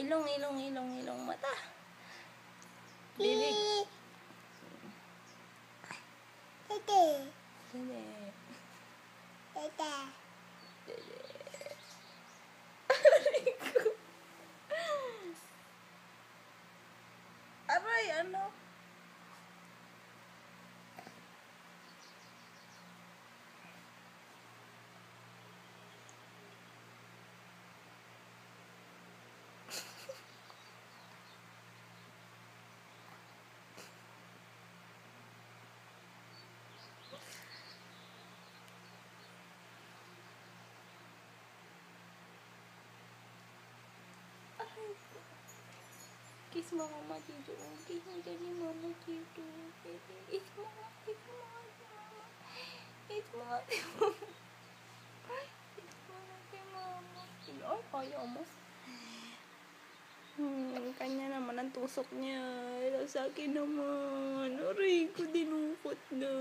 Ilong mata. Bibig. Dede. Aray, ano? Kiss mo mama dito. Kiss mo daddy mama dito. Kiss mo mama. Kiss mo mama. Kiss mo mama. Ay, kaya mo. Kanya naman ang tusok niya. Sa akin naman. Aray ko, dinukot na.